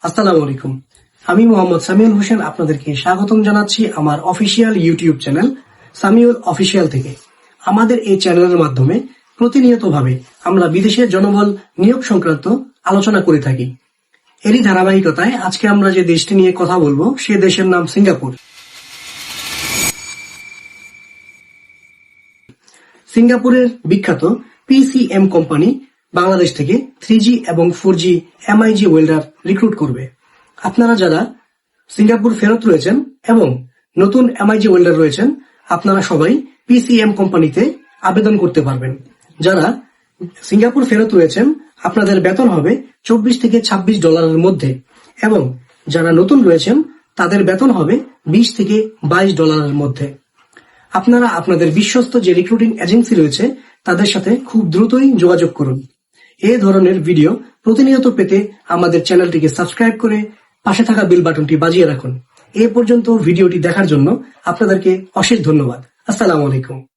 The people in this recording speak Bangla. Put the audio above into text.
আসসালামু আলাইকুম। আমি মোহাম্মদ সামিউল হোসেন আপনাদেরকে স্বাগতম জানাচ্ছি আমার official YouTube channel Samiul official থেকে। আমাদের এই চ্যানেলের মাধ্যমে প্রতিনিয়তভাবে আমরা বিদেশের জনবল নিয়োগ সংক্রান্ত আলোচনা করে থাকি। এরই ধারাবাহিকতায় আজকে আমরা যে দেশটি নিয়ে কথা বলবো সে দেশের নাম সিঙ্গাপুর। সিঙ্গাপুরের বিখ্যাত PCM কোম্পানি বাংলাদেশ থেকে 3G এবং 4G MIG ওয়েল্ডার রিক্রুট করবে। আপনারা যারা সিঙ্গাপুর ফেরত রয়েছেন এবং নতুন MIG ওয়েল্ডার রয়েছেন, আপনারা সবাই PCM কোম্পানিতে আবেদন করতে পারবেন। যারা সিঙ্গাপুর ফেরত রয়েছেন, আপনাদের বেতন হবে $24 থেকে $26 মধ্যে, এবং যারা নতুন রয়েছেন তাদের বেতন হবে $20 থেকে $22 মধ্যে। আপনারা আপনাদের বিশ্বস্ত যে রিক্রুটিং এজেন্সি রয়েছে তাদের সাথে খুব দ্রুতই যোগাযোগ করুন। এই ধরনের ভিডিও প্রতিনিয়ত পেতে আমাদের চ্যানেলটিকে সাবস্ক্রাইব করে পাশে থাকা বেল বাটনটি বাজিয়ে রাখুন। এ পর্যন্ত ভিডিওটি দেখার জন্য আপনাদেরকে অশেষ ধন্যবাদ। আসসালামু আলাইকুম।